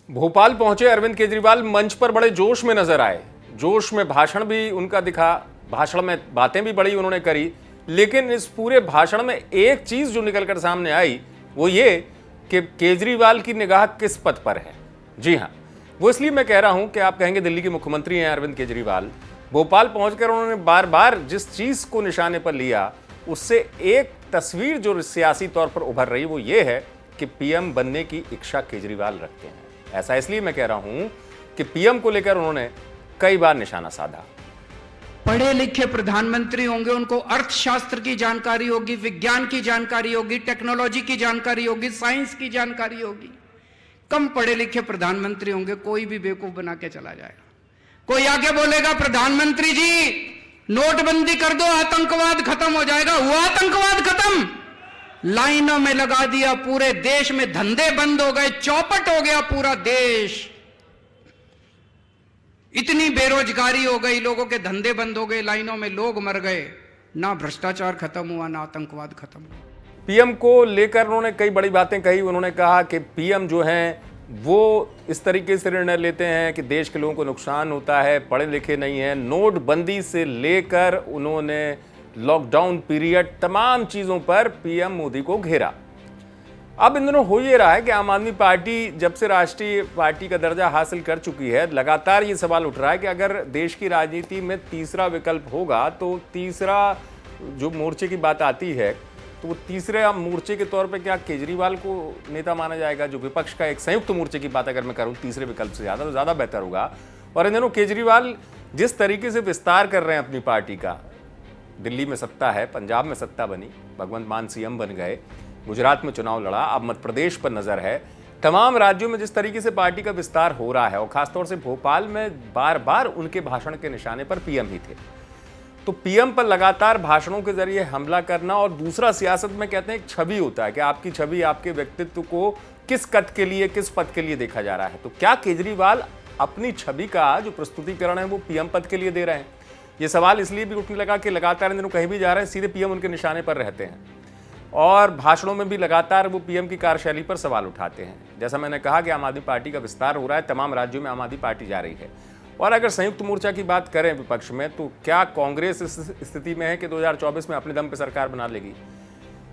भोपाल पहुंचे अरविंद केजरीवाल मंच पर बड़े जोश में नजर आए। जोश में भाषण भी उनका दिखा, भाषण में बातें भी बड़ी उन्होंने करी, लेकिन इस पूरे भाषण में एक चीज जो निकलकर सामने आई वो ये कि केजरीवाल की निगाह किस पद पर है। जी हां, वो इसलिए मैं कह रहा हूं कि आप कहेंगे दिल्ली के मुख्यमंत्री हैं अरविंद केजरीवाल। भोपाल पहुंचकर उन्होंने बार बार जिस चीज को निशाने पर लिया उससे एक तस्वीर जो सियासी तौर पर उभर रही वो ये है कि पीएम बनने की इच्छा केजरीवाल रखते हैं। ऐसा इसलिए मैं कह रहा हूं कि पीएम को लेकर उन्होंने कई बार निशाना साधा। पढ़े लिखे प्रधानमंत्री होंगे, उनको अर्थशास्त्र की जानकारी होगी, विज्ञान की जानकारी होगी, टेक्नोलॉजी की जानकारी होगी, साइंस की जानकारी होगी। कम पढ़े लिखे प्रधानमंत्री होंगे, कोई भी बेवकूफ बना के चला जाएगा। कोई आगे बोलेगा प्रधानमंत्री जी नोटबंदी कर दो, आतंकवाद खत्म हो जाएगा। हुआ आतंकवाद खत्म? लाइनों में लगा दिया, पूरे देश में धंधे बंद हो गए, चौपट हो गया पूरा देश। इतनी बेरोजगारी हो गई, लोगों के धंधे बंद हो गए, लाइनों में लोग मर गए। ना भ्रष्टाचार खत्म हुआ, ना आतंकवाद खत्म हुआ। पीएम को लेकर उन्होंने कई बड़ी बातें कही। उन्होंने कहा कि पीएम जो हैं वो इस तरीके से निर्णय लेते हैं कि देश के लोगों को नुकसान होता है, पढ़े लिखे नहीं हैं। नोटबंदी से लेकर उन्होंने लॉकडाउन पीरियड, तमाम चीज़ों पर पीएम मोदी को घेरा। अब इन दिनों हो ये रहा है कि आम आदमी पार्टी जब से राष्ट्रीय पार्टी का दर्जा हासिल कर चुकी है, लगातार ये सवाल उठ रहा है कि अगर देश की राजनीति में तीसरा विकल्प होगा तो तीसरा जो मोर्चे की बात आती है तो वो तीसरे मोर्चे के तौर पे क्या केजरीवाल को नेता माना जाएगा? जो विपक्ष का एक संयुक्त मोर्चे की बात अगर मैं करूं तीसरे विकल्प से ज़्यादा तो ज़्यादा बेहतर होगा। और इन दिनों केजरीवाल जिस तरीके से विस्तार कर रहे हैं अपनी पार्टी का, दिल्ली में सत्ता है, पंजाब में सत्ता बनी, भगवंत मान सीएम बन गए, गुजरात में चुनाव लड़ा, अब मध्य प्रदेश पर नजर है। तमाम राज्यों में जिस तरीके से पार्टी का विस्तार हो रहा है और खासतौर से भोपाल में बार बार उनके भाषण के निशाने पर पीएम ही थे, तो पीएम पर लगातार भाषणों के जरिए हमला करना। और दूसरा, सियासत में कहते हैं एक छवि होता है कि आपकी छवि, आपके व्यक्तित्व को किस कद के लिए, किस पद के लिए देखा जा रहा है। तो क्या केजरीवाल अपनी छवि का जो प्रस्तुतिकरण है वो पीएम पद के लिए दे रहे हैं? ये सवाल इसलिए भी उठने लगा कि लगातार इन दिनों कहीं भी जा रहे हैं सीधे पीएम उनके निशाने पर रहते हैं और भाषणों में भी लगातार वो पीएम की कार्यशैली पर सवाल उठाते हैं। जैसा मैंने कहा कि आम आदमी पार्टी का विस्तार हो रहा है, तमाम राज्यों में आम आदमी पार्टी जा रही है। और अगर संयुक्त मोर्चा की बात करें विपक्ष में, तो क्या कांग्रेस इस स्थिति में है कि 2024 में अपने दम पर सरकार बना लेगी?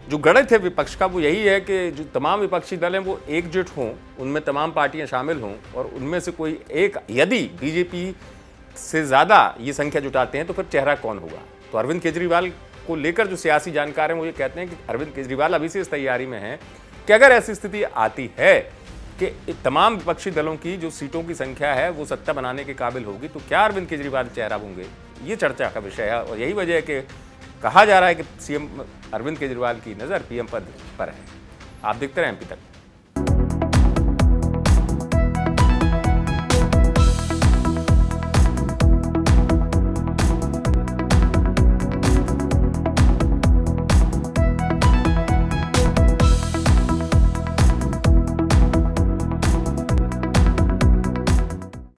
जो गणित है विपक्ष का वो यही है कि जो तमाम विपक्षी दल हैं वो एकजुट हों, उनमें तमाम पार्टियां शामिल हों और उनमें से कोई एक, यदि बीजेपी से ज़्यादा ये संख्या जुटाते हैं तो फिर चेहरा कौन होगा? तो अरविंद केजरीवाल को लेकर जो सियासी जानकार हैं वो ये कहते हैं कि अरविंद केजरीवाल अभी से इस तैयारी में हैं कि अगर ऐसी स्थिति आती है कि तमाम विपक्षी दलों की जो सीटों की संख्या है वो सत्ता बनाने के काबिल होगी, तो क्या अरविंद केजरीवाल चेहरा होंगे? ये चर्चा का विषय है और यही वजह है कि कहा जा रहा है कि सीएम अरविंद केजरीवाल की नज़र पीएम पद पर है। आप देखते रहें एमपी तक।